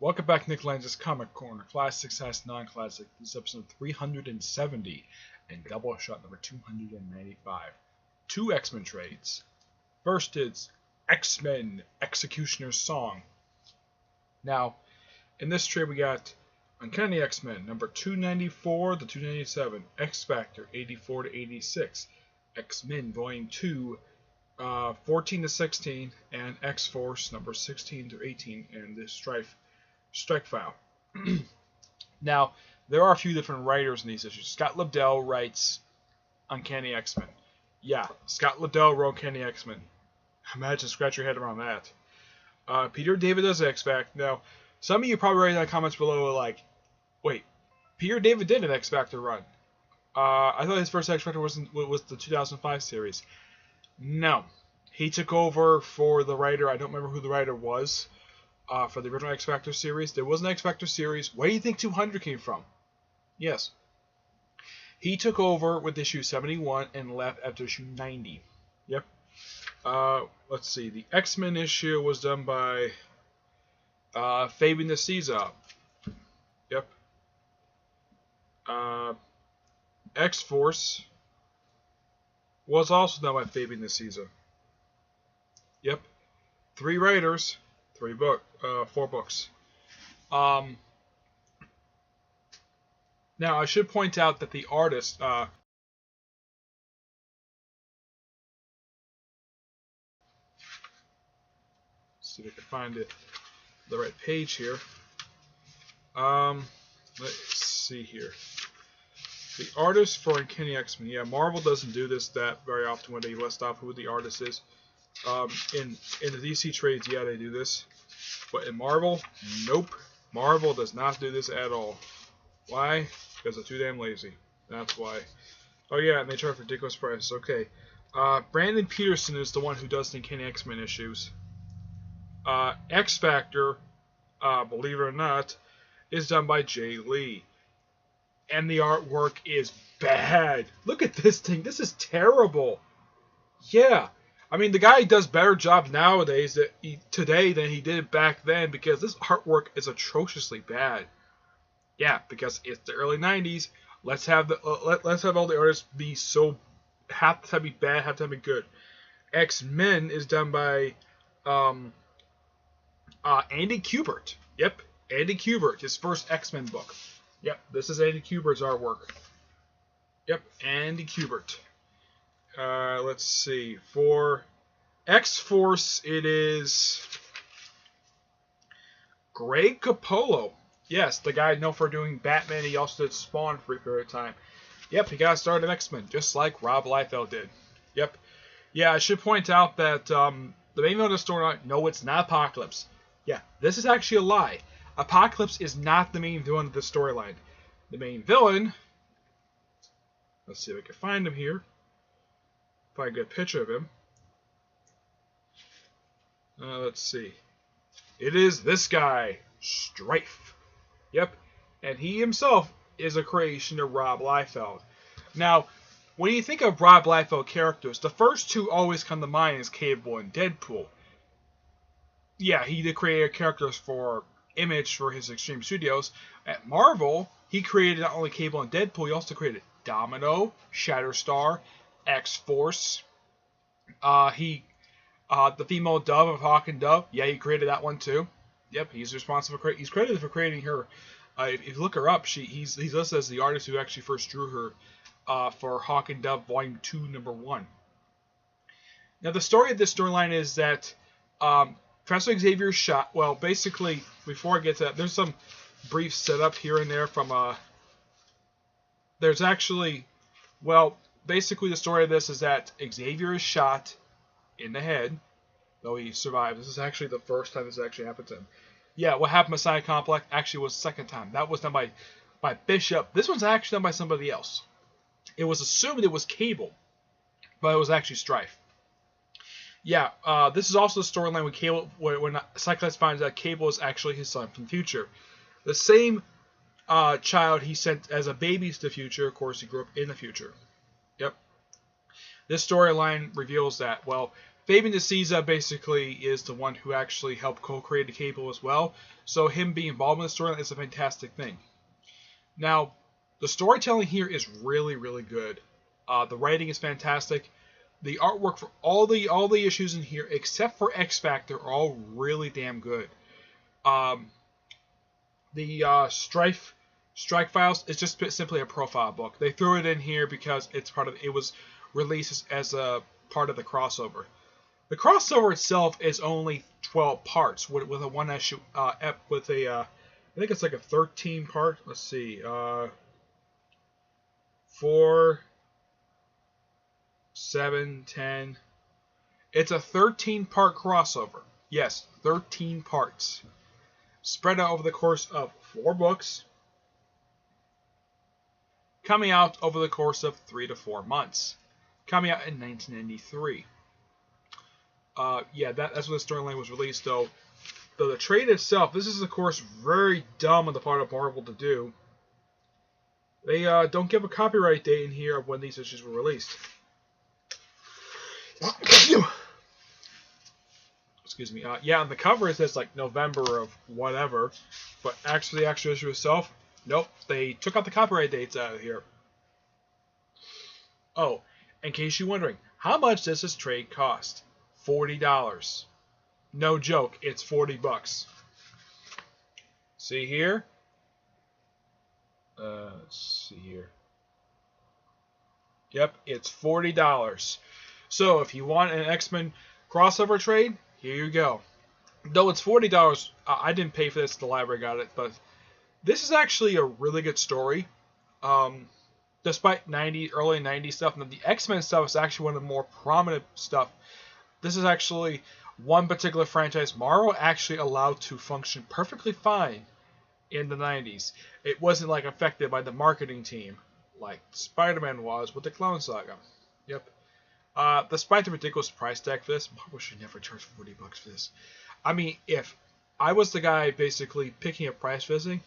Welcome back, Nick Lenz's Comic Corner, Classic / Non-Classic. This is episode 370 and Doubleshot number 295. Two X-Men trades. First is X-Men X-Cutioner Song. Now, in this trade we got Uncanny X-Men number 294 to 297, X-Factor 84 to 86, X-Men Volume 2 14 to 16, and X-Force number 16 to 18, and this strike file. Now, there are a few different writers in these issues. Scott Lobdell writes Uncanny X-Men. Yeah, Scott Lobdell wrote Uncanny X-Men. Imagine, scratch your head around that. Peter David does X-Factor. Now, some of you probably write in the comments below like, wait, Peter David did an X-Factor run. I thought his first X-Factor was the 2005 series. No. He took over for the writer. I don't remember who the writer was. For the original X-Factor series. There was an X-Factor series. Where do you think 200 came from? Yes. He took over with issue 71 and left after issue 90. Yep. Let's see. The X-Men issue was done by Fabian Nicieza. Yep. X-Force was also done by Fabian Nicieza. Yep. 3 writers. 4 books. Now, I should point out that the artist, see if I can find the right page here. Let's see here. The artist for Uncanny X-Men. Yeah, Marvel doesn't do this that very often when they list off who the artist is. In the DC trades, yeah, they do this. But in Marvel, nope. Marvel does not do this at all. Why? Because they're too damn lazy. That's why. Oh yeah, and they charge ridiculous prices. Okay. Brandon Peterson is the one who does the Uncanny X-Men issues. X-Factor, believe it or not, is done by Jay Lee. And the artwork is bad. Look at this thing. This is terrible. Yeah. I mean, the guy does better job nowadays today than he did back then because this artwork is atrociously bad. Yeah, because it's the early '90s. Let's have all the artists be have to be bad, have to be good. X-Men is done by Andy Kubert. Yep, Andy Kubert, his first X-Men book. Yep, this is Andy Kubert's artwork. Yep, Andy Kubert. Let's see. For X-Force, it is Greg Capullo. Yes, the guy known for doing Batman. He also did Spawn for a period of time. Yep, he got started in X-Men, just like Rob Liefeld did. Yep. Yeah, I should point out that the main villain of the story, no, it's not Apocalypse. Yeah, this is actually a lie. Apocalypse is not the main villain of the storyline. The main villain, let's see if I can find him here. Find a good picture of him. Let's see. It is this guy, Strife. Yep. And he himself is a creation of Rob Liefeld. Now, when you think of Rob Liefeld characters, the first two always come to mind is Cable and Deadpool. Yeah, he did create characters for Image for his Extreme Studios. At Marvel, he created not only Cable and Deadpool, he also created Domino, Shatterstar, X-Force. The female Dove of Hawk and Dove. Yeah, he created that one too. Yep, he's responsible for he's credited for creating her. If you look her up, he's listed as the artist who actually first drew her for Hawk and Dove Volume 2, Number 1. Now, the story of this storyline is that Professor Xavier's shot. Well, basically, before I get to that, there's some brief setup here and there from there's actually, well, basically the story of this is that Xavier is shot in the head, though he survived. This is actually the first time this actually happened to him. Yeah, what happened with Messiah Complex actually was the second time. That was done by Bishop. This one's actually done by somebody else. It was assumed it was Cable, but it was actually Strife. Yeah, this is also the storyline with Cable, when Cyclops finds out Cable is actually his son from the future. The same child he sent as a baby to the future, of course, he grew up in the future. Yep. This storyline reveals that, well, Fabian DeCisa basically is the one who actually helped co-create the Cable as well, so him being involved in the storyline is a fantastic thing. Now, the storytelling here is really, really good. The writing is fantastic. The artwork for all the issues in here, except for X Factor, are all really damn good. The Strike Files is just simply a profile book. They threw it in here because it was released as a part of the crossover. The crossover itself is only 12 parts with a one issue with a I think it's like a 13 part. Let's see, 4, 7, 10. It's a 13 part crossover. Yes, 13 parts. Spread out over the course of 4 books. Coming out over the course of 3 to 4 months. Coming out in 1993. That's when the storyline was released, though. The trade itself, this is, of course, very dumb on the part of Marvel to do. They don't give a copyright date in here of when these issues were released. Excuse me. On the cover it says like November of whatever, but actually the actual issue itself, nope, they took out the copyright dates out of here. Oh, in case you're wondering, how much does this trade cost? $40. No joke, it's $40. See here? Let's see here. Yep, it's $40. So if you want an X-Men crossover trade, here you go. Though it's $40, I didn't pay for this, the library got it, but this is actually a really good story. Despite early 90s stuff, and the X-Men stuff is actually one of the more prominent stuff. This is actually one particular franchise Marvel actually allowed to function perfectly fine in the 90s. It wasn't like affected by the marketing team like Spider-Man was with the Clone Saga. Yep. Despite the ridiculous price tag for this, Marvel should never charge $40 for this. I mean, if I was the guy basically picking up price visiting,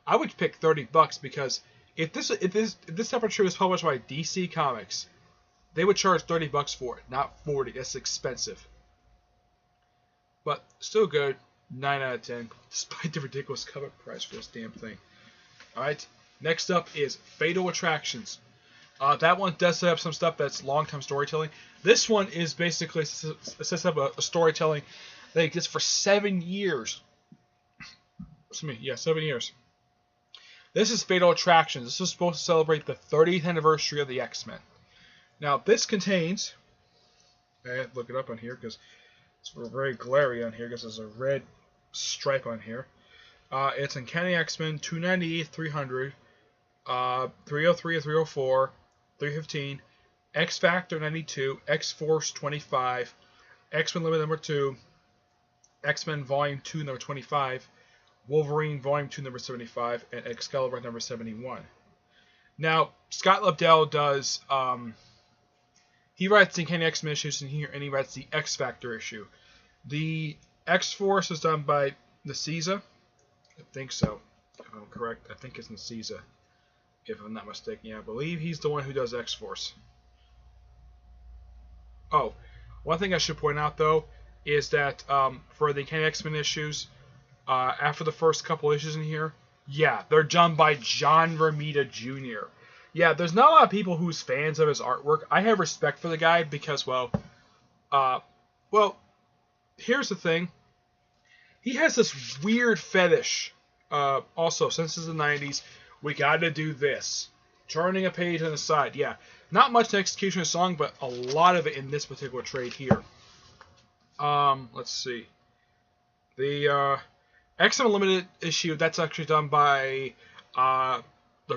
I would pick $30 because if this type of trade was published by DC Comics, they would charge $30 for it, not $40. That's expensive. But still good. 9 out of 10, despite the ridiculous cover price for this damn thing. Alright, next up is Fatal Attractions. That one does set up some stuff that's long-term storytelling. This one is basically sets up a storytelling that exists for 7 years. Excuse me, 7 years. This is Fatal Attractions. This is supposed to celebrate the 30th anniversary of the X-Men. Now, this contains... I have to look it up on here because it's very glary on here because there's a red stripe on here. It's Uncanny X-Men 298, 300, 303, 304, 315, X Factor 92, X Force 25, X-Men Limited number 2, X-Men Volume 2 number 25, Wolverine Volume 2 number 75, and Excalibur number 71. Now, Scott Lobdell does, he writes the Uncanny X-Men issues in here, and he writes the X Factor issue. The X-Force is done by DeCisa. I think so. If I'm correct, I think it's DeCisa. If I'm not mistaken, I believe he's the one who does X-Force. Oh, one thing I should point out, though, is that for the Uncanny X-Men issues, after the first couple issues in here, they're done by John Romita Jr. Yeah, there's not a lot of people who's fans of his artwork. I have respect for the guy because, here's the thing. He has this weird fetish. Also, since it's the 90s, we gotta do this. Turning a page on the side. Yeah, not much in X-Cutioner song, but a lot of it in this particular trade here. Let's see. The X-Men Limited issue, that's actually done by the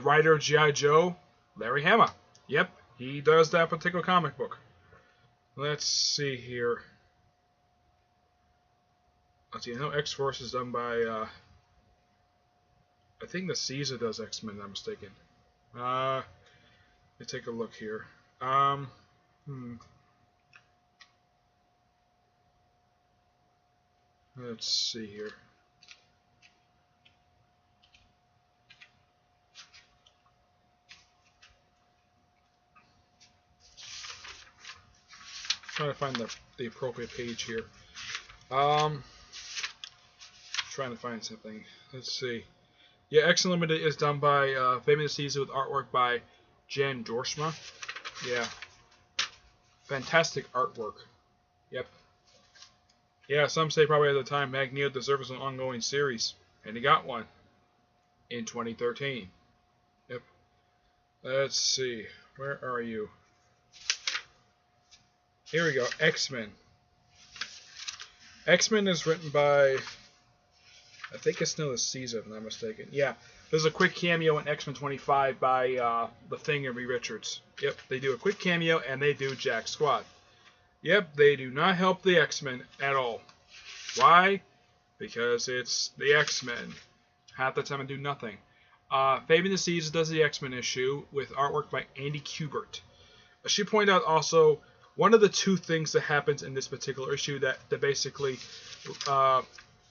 writer of G.I. Joe, Larry Hama. Yep, he does that particular comic book. Let's see here. Let's see, I know X-Force is done by, I think the Caesar does X-Men, if I'm mistaken. Let me take a look here. Let's see here. trying to find the appropriate page here. Trying to find something. Let's see. Yeah, X Unlimited is done by Famous Season with artwork by Jan Dorschma. Yeah. Fantastic artwork. Yep. Yeah, some say probably at the time Magneto deserves an ongoing series. And he got one. In 2013. Yep. Let's see. Where are you? Here we go. X-Men. X-Men is written by... I think it's still the season, if I'm not mistaken. Yeah. There's a quick cameo in X-Men 25 by The Thing and Reed Richards. Yep. They do a quick cameo and they do Jack Squad. Yep. They do not help the X-Men at all. Why? Because it's the X-Men. Half the time I do nothing. Fabian the Seas does the X-Men issue with artwork by Andy Kubert. I should point out also one of the two things that happens in this particular issue that basically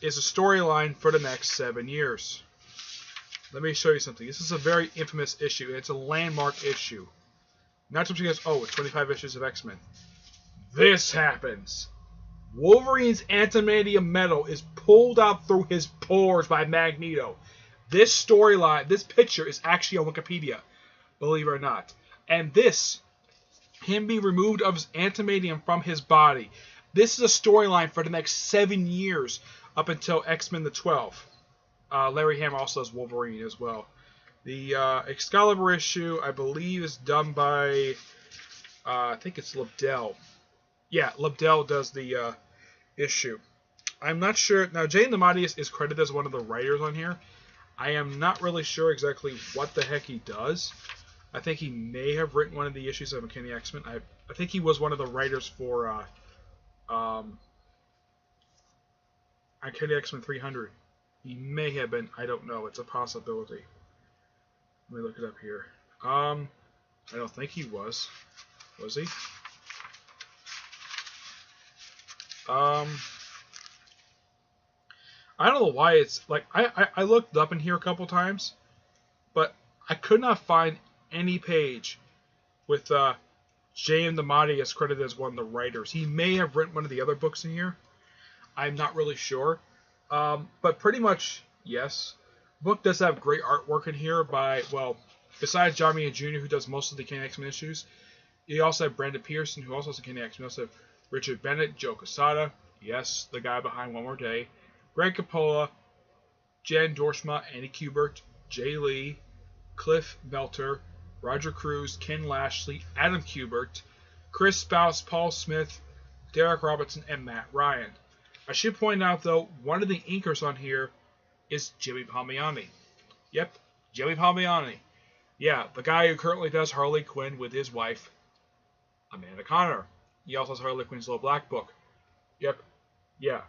is a storyline for the next 7 years. Let me show you something. This is a very infamous issue. It's a landmark issue. Not just because, oh, it's 25 issues of X-Men. This happens. Wolverine's antimaterial metal is pulled out through his pores by Magneto. This storyline, this picture is actually on Wikipedia, believe it or not. And this, him being removed of his antimaterium from his body, this is a storyline for the next 7 years up until X-Men the 12. Larry Hama also does Wolverine as well. The Excalibur issue, I believe, is done by, I think it's Lobdell. Yeah, Lobdell does the issue. I'm not sure. Now, Jay DeMatteis is credited as one of the writers on here. I am not really sure exactly what the heck he does. I think he may have written one of the issues of Uncanny X-Men. I think he was one of the writers for Uncanny X-Men 300. He may have been. I don't know. It's a possibility. Let me look it up here. I don't think he was. Was he? I don't know why it's like I looked up in here a couple times, but I could not find any page with J.M. DeMatti as credited as one of the writers. He may have written one of the other books in here. I'm not really sure, but pretty much yes. The book does have great artwork in here by, well, besides John Romita Jr., who does most of the Uncanny X-Men issues. You also have Brandon Pearson, who also does Uncanny X-Men. You also have Richard Bennett, Joe Quesada, yes, the guy behind One More Day, Greg Capullo, Jan Dorschma, Andy Kubert, Jay Lee, Cliff Belter, Roger Cruz, Ken Lashley, Adam Kubert, Chris Spouse, Paul Smith, Derek Robertson, and Matt Ryan. I should point out, though, one of the inkers on here is Jimmy Palmiotti. Yep, Jimmy Palmiotti. Yeah, the guy who currently does Harley Quinn with his wife, Amanda Conner. He also has Harley Quinn's Little Black Book. Yep. Yeah.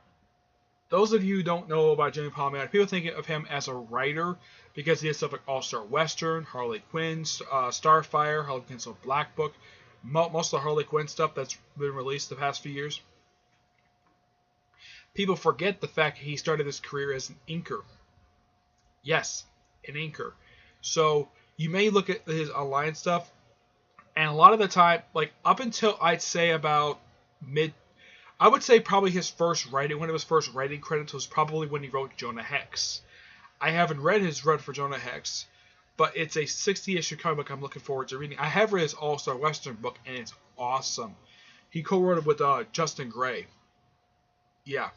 Those of you who don't know about Jimmy Palmiotti, people think of him as a writer because he has stuff like All-Star Western, Harley Quinn, Starfire, Harley Quinn's Little Black Book, most of the Harley Quinn stuff that's been released the past few years. People forget the fact he started his career as an inker. Yes, an inker. So you may look at his online stuff, and a lot of the time, like up until I'd say about I would say probably his first writing, one of his first writing credits was probably when he wrote Jonah Hex. I haven't read his run for Jonah Hex, but it's a 60-issue comic book I'm looking forward to reading. I have read his All-Star Western book, and it's awesome. He co-wrote it with Justin Gray. Yeah,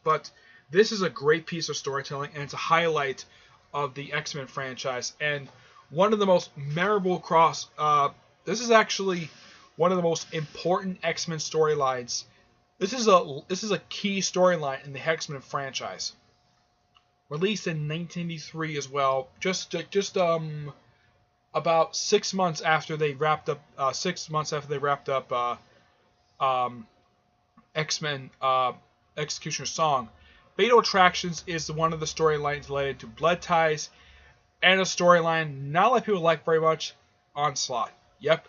but this is a great piece of storytelling, and it's a highlight of the X-Men franchise, and one of the most memorable this is actually one of the most important X-Men storylines. This is a key storyline in the X-Men franchise. Released in 1983 as well. Just about 6 months after they wrapped up. X-Men X-Cutioner song. Fatal Attractions is one of the storylines related to blood ties, and a storyline not a lot of people like very much. Onslaught. Yep.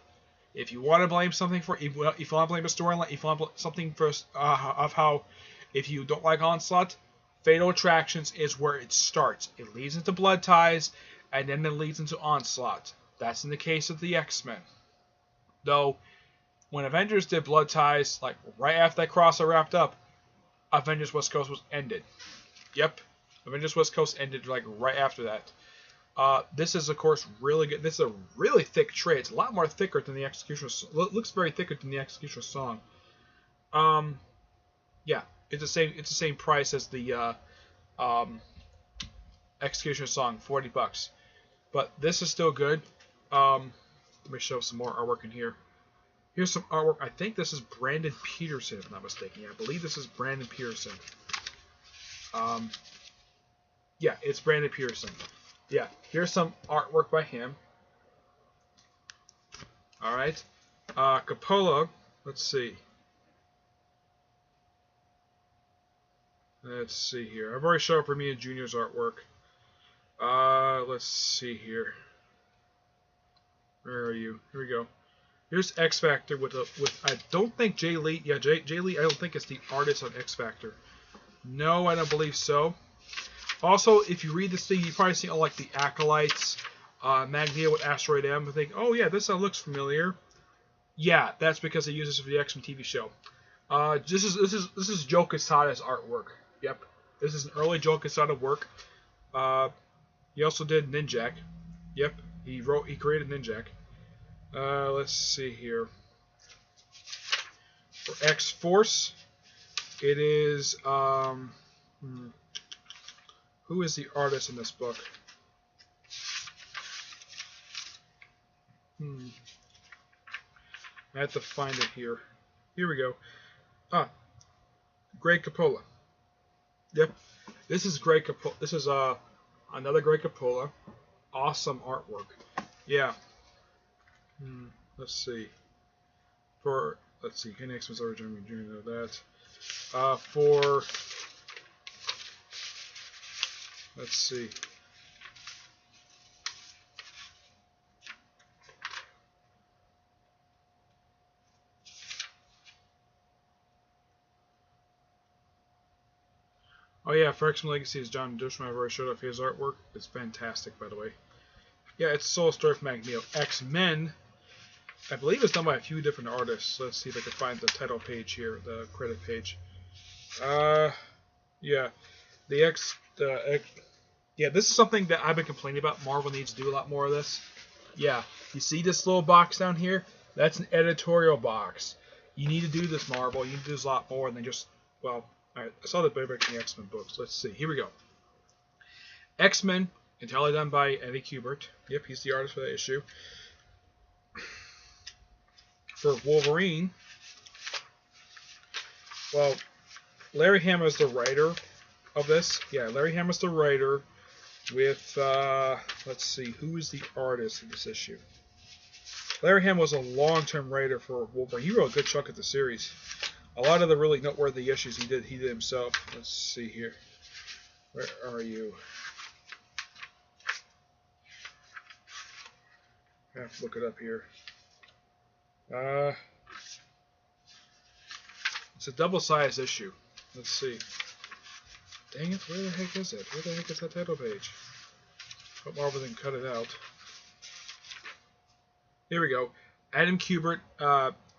If you want to blame something for, if you want to blame a storyline, if you want to blame something for of how, if you don't like Onslaught, Fatal Attractions is where it starts. It leads into Blood Ties, and then it leads into Onslaught. That's in the case of the X-Men. Though, when Avengers did Blood Ties, like right after that crossover wrapped up, Avengers West Coast was ended. Yep, Avengers West Coast ended like right after that. This is of course really good. This is a really thick trade. It's a lot more thicker than the X-Cutioner. Looks very thicker than the X-Cutioner song. Yeah, it's the same price as the X-Cutioner song, $40. But this is still good. Let me show some more artwork in here. Here's some artwork. I think this is Brandon Peterson, if I'm not mistaken. Yeah, I believe this is Brandon Peterson. Yeah, it's Brandon Peterson. Yeah, here's some artwork by him. All right. Coppola, let's see. Let's see here. I've already showed Vermeer Jr.'s artwork. Let's see here. Where are you? Here we go. Here's X Factor with I don't think Jay Lee. Yeah, Jay Lee. I don't think it's the artist on X Factor. No, I don't believe so. Also, if you read this thing, you probably see all like the Acolytes, Magneto with Asteroid M. And think, oh yeah, this looks familiar. Yeah, that's because they use this for the X-Men TV show. This is Joe Quesada's artwork. Yep, this is an early Joe Quesada work. He also did Ninjak. Yep, he created Ninjak. Let's see here. For X-Force, it is who is the artist in this book? I have to find it here. Here we go. Greg Capullo. Yep, this is Greg Capullo. This is another Greg Capullo. Awesome artwork. Yeah. Let's see. Ken X-Men's origin. We do know that. Let's see. Oh yeah, for X-Men Legacy is John Dushman. I've already showed off his artwork. It's fantastic, by the way. Yeah, it's Soul Story from Magneto. X-Men, I believe it's done by a few different artists. Let's see if I can find the title page here, the credit page. Yeah, yeah, this is something that I've been complaining about. Marvel needs to do a lot more of this. Yeah, you see this little box down here? That's an editorial box. You need to do this, Marvel. You need to do this a lot more than just, well, alright, I saw the Bareback in the X-Men books. Let's see. Here we go. X-Men, entirely done by Eddie Kubert. Yep, he's the artist for that issue. For Wolverine, well, Larry Hama is the writer of this. Yeah, Larry Hama's the writer with, let's see, who is the artist of this issue? Larry Hama was a long-term writer for Wolverine. He wrote a good chunk of the series. A lot of the really noteworthy issues he did himself. Let's see here. Where are you? I have to look it up here. It's a double-sized issue. Let's see. Dang it, where the heck is it? Where the heck is that title page? Hope Marvel didn't cut it out. Here we go. Adam Kubert.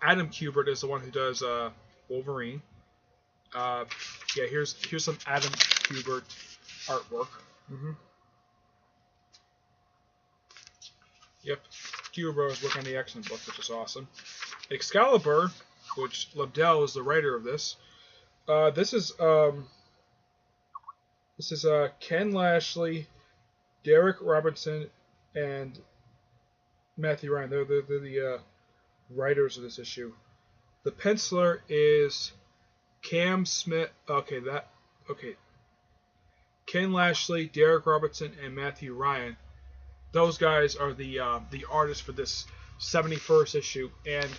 Adam Kubert is the one who does Wolverine. Yeah, here's some Adam Kubert artwork. Yep, Kubert was working on the X-Men book, which is awesome. Excalibur, which Lobdell is the writer of this. This is Ken Lashley, Derek Robertson, and Matthew Ryan. They're the writers of this issue. The penciler is Cam Smith. Okay. Ken Lashley, Derek Robertson, and Matthew Ryan. Those guys are the artists for this 71st issue, and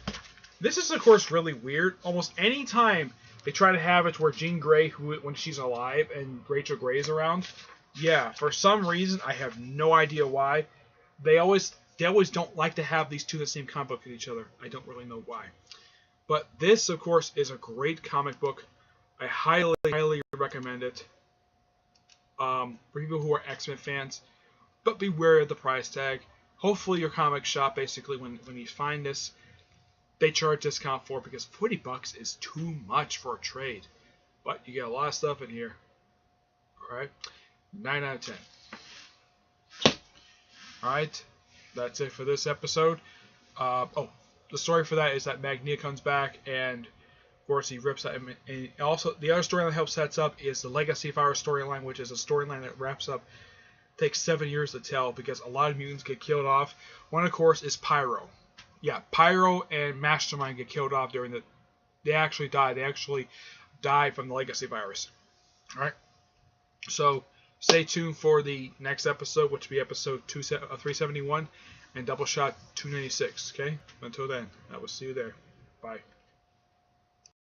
this is of course really weird. Almost any time they try to have it where Jean Grey, when she's alive, and Rachel Grey is around, yeah, for some reason I have no idea why, they always don't like to have these two in the same comic book with each other. I don't really know why. But this, of course, is a great comic book. I highly recommend it for people who are X-Men fans. But beware of the price tag. Hopefully your comic shop, basically, when you find this, they charge discount for, because $40 is too much for a trade. But you get a lot of stuff in here. Alright, 9 out of 10. Alright, that's it for this episode. The story for that is that Magneto comes back, and of course he rips that. And also, the other storyline that helps sets up is the Legacy Fire storyline, which is a storyline that wraps up, takes 7 years to tell, because a lot of mutants get killed off. One, of course, is Pyro. Yeah, Pyro and Mastermind get killed off during the. They actually die. They actually die from the Legacy virus. Alright? So, stay tuned for the next episode, which will be episode 371 and Doubleshot 296. Okay? Until then, I will see you there. Bye.